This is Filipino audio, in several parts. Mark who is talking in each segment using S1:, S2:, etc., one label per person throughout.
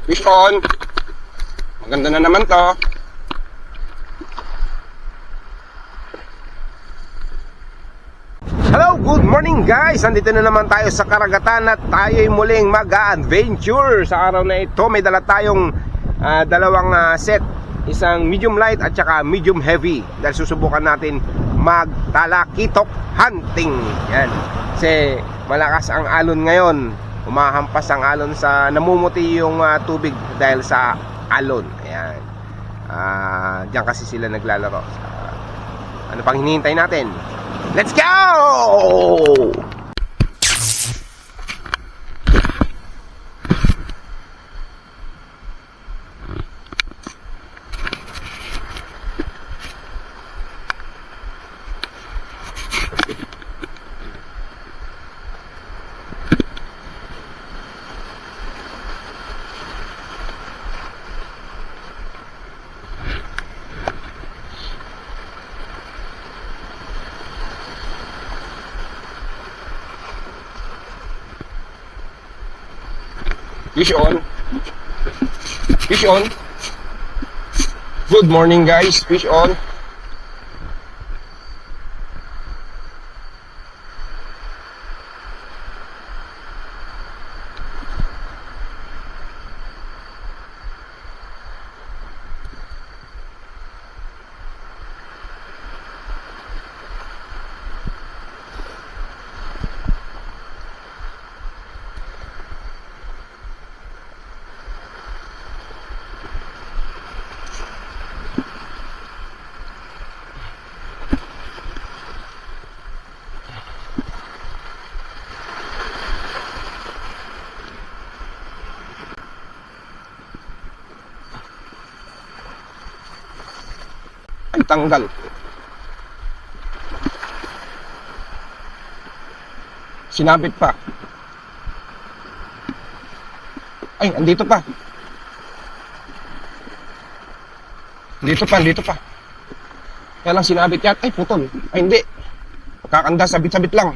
S1: Fish on. Maganda na naman to. Hello, good morning guys. Andito na naman tayo sa karagatan at tayo'y muling mag-adventure. Sa araw na ito may dala tayong dalawang set. Isang medium light at saka medium heavy. Dahil susubukan natin magtalakitok hunting. Yan. Kasi malakas ang alon ngayon. Umahampas ang alon sa namumuti yung tubig dahil sa alon. Ayan. Diyan kasi sila naglalaro. Ano pang hinihintay natin? Let's go! Fish on. Fish on. Good morning guys. Fish on. Ay, tanggal. Sinabit pa. Ay, andito pa. Dito pa. Kaya lang sinabit yan. Ay, putol. Ay, hindi. Kakanda, sabit-sabit lang.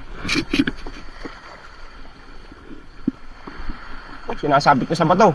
S1: Oh, sinasabit ko sa bato.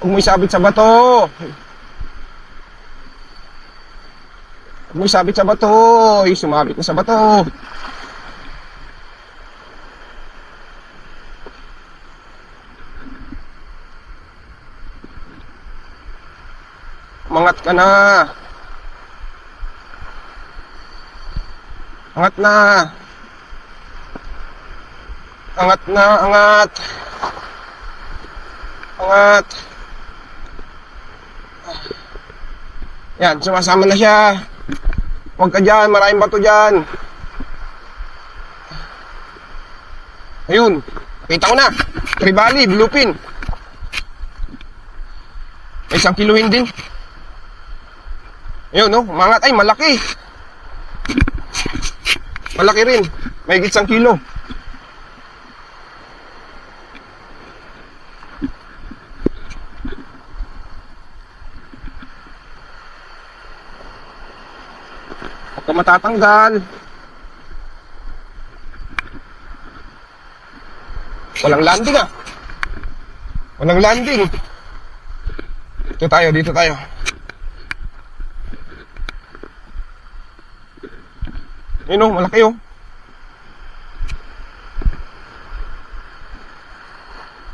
S1: Huwag mo isabit sa bato. Huwag mo isabit sa bato. Ay, sumabit na sa bato. Umangat ka na. Angat na. Angat na, angat. Angat. Yan, sumasama na siya. Huwag ka dyan, maraming bato dyan. Ayun, kita ko na. Tribali, bluefin. May 1 kiluhin din. Ayun, no, umangat. Ay, malaki. Malaki rin. May higit 1 kilo. Huwag ka matatanggal. Walang landing ah. Walang landing. Dito tayo. Yun oh, malaki oh.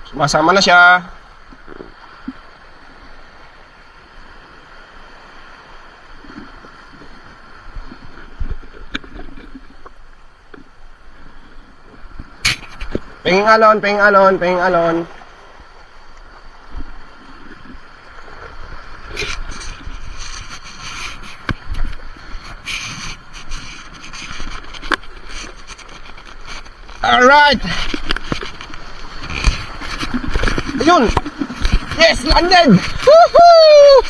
S1: Sumasama na siya. Penging alon. Alright. Ayun. Yes, landed. Woohoo!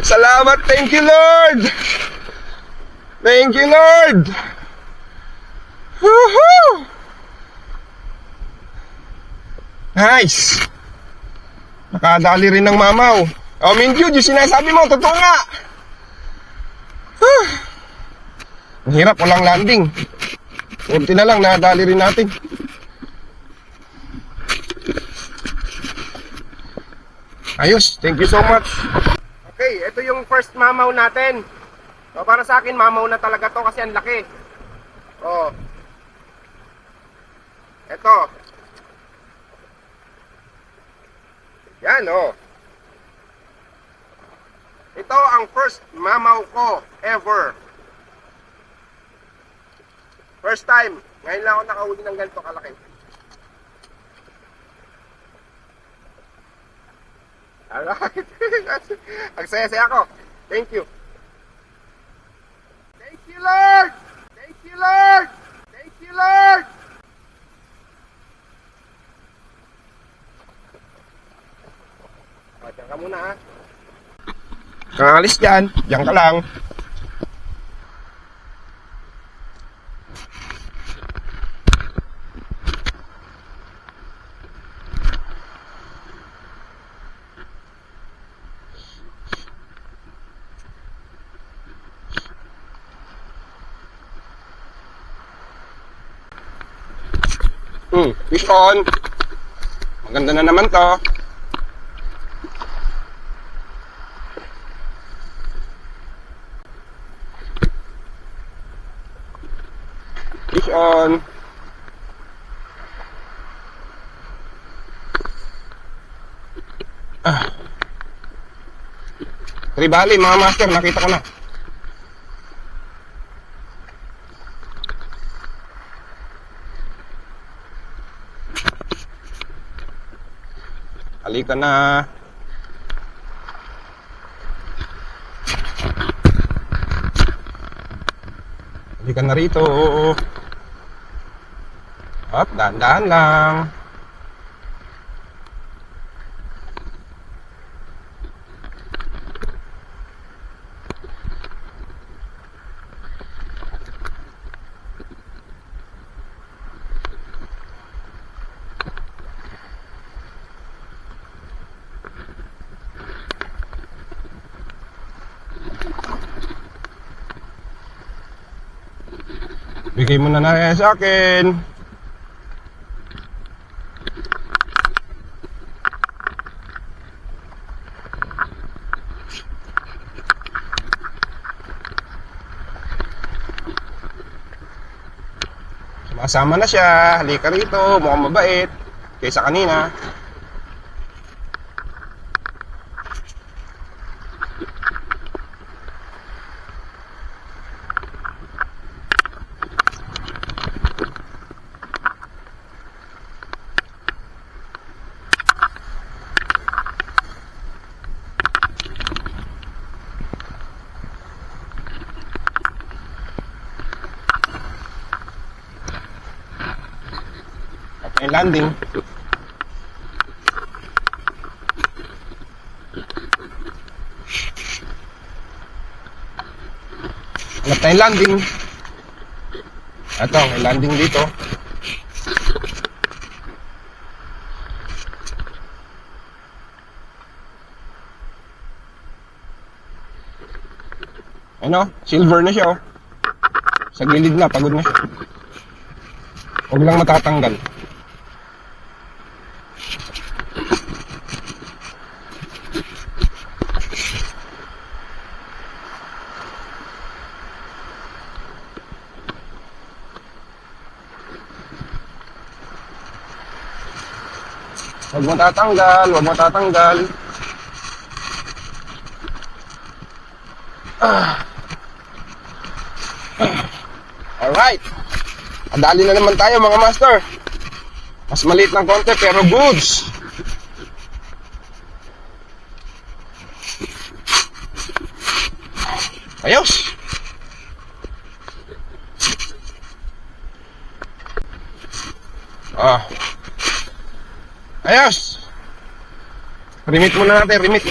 S1: Salamat, thank you Lord. Thank you Lord. Woohoo! Nice. Nakadali rin ng mamaw. Oh, Minju, yung sinasabi mo, totoo nga. Ang hirap, walang landing. Kunti na lang, nadali rin natin. Ayos, thank you so much. Okay, ito yung first mamaw natin. So, para sa akin, mamaw na talaga to kasi ang laki. Oh. Ito. Yan, oh. Ito ang first mamaw ko ever. First time. Ngayon lang ako nakahuli ng ganito kalaki. Alright. Ang saya-saya ako. Thank you. Thank you, Lord! Thank you, Lord! Thank you, Lord! O, diyan ka muna, ha? Kang alis dyan. Diyan ka lang. Fish on. Maganda na naman to. Fish on. Tribali mga master, nakita ko na. Halika na. Halika na rito. Hop, dahan-dahan lang. Bigay mo na yan sa akin. Sumasama na siya. Halika rito. Mukhang mabait kaysa kanina. May landing. Hanap tayong landing. Ito, may landing dito. Ano? Silver na siya, oh. Sa gilid na, pagod na siya. Huwag lang matatanggal. Huwag mo tatanggal, huwag mo tatanggal. Alright. Adali na naman tayo mga master. Mas maliit ng konti pero goods. Ayos. Ayos. Remit muna natin, remit.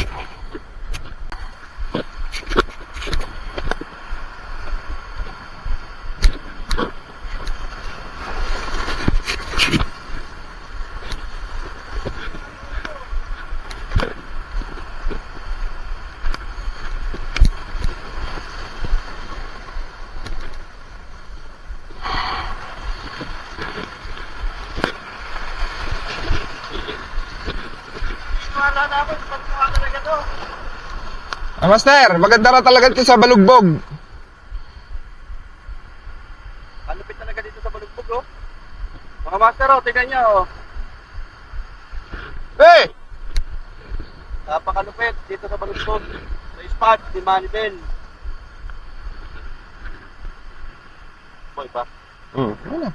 S2: Wala na ako, pagkuha talaga to.
S1: Master, maganda na talaga ito sa balugbog.
S2: Kalupit talaga dito sa balugbog, oh. Mga master, oh, tignan niyo, oh.
S1: Hey!
S2: Napakalupit dito sa balugbog. Sa spot, di Manibel. Boy pa.
S1: Wala.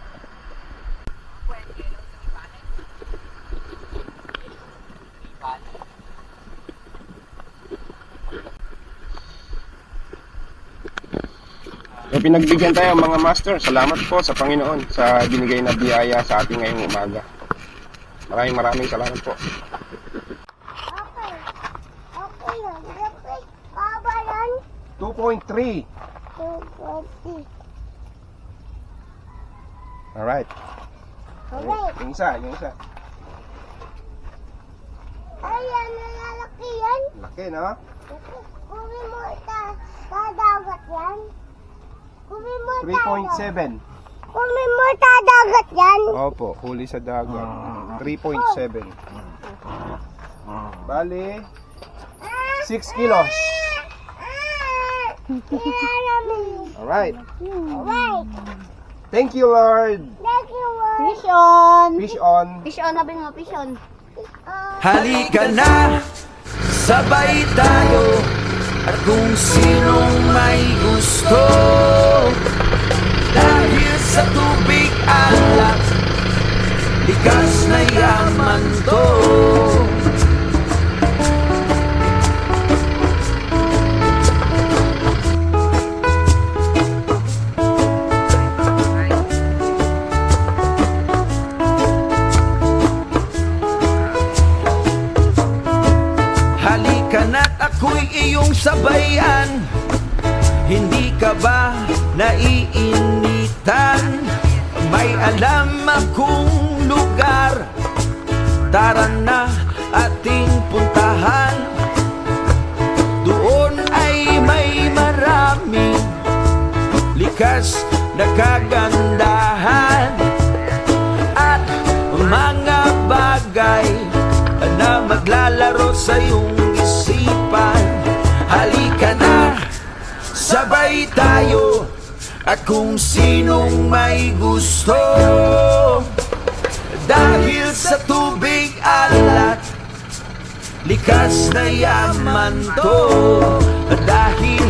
S1: So, pinagbigyan tayo mga master. Salamat po sa Panginoon sa binigay na biyaya sa ating ngayong umaga. Maraming salamat po.
S3: Okay. Okay lang. Dapat kabalan.
S1: 2.3.
S3: 2.3.
S1: Alright.
S3: Okay.
S1: Yung isa.
S3: Ayan, nalalaki yan.
S1: Laki, no?
S3: Kuwi mo dagat yan. Kuwi mo
S1: 3.7.
S3: Kuwi mo dagat yan.
S1: Opo, huli sa dagat. 3.7. Bali, 6 kilos. Alright.
S3: Alright.
S1: Thank you, Lord.
S3: Thank you, Lord.
S4: Fish on!
S1: Fish on.
S4: Fish on, sabi mo, fish on.
S5: Halika na, sabay tayo. At kung sinong may gusto, dahil sa tubig alak, likas na yaman to. Halika na't ako'y iyong sabayan. Hindi ka ba naiinitan? May alam akong lugar. Tara na ating puntahan. Doon ay may maraming likas na kagandahan at mga bagay na maglalaro sa iyong isipan. Halika na, sabay tayo. At kung sinong may gusto, dahil sa tubig alat, likas na yaman to. Dahil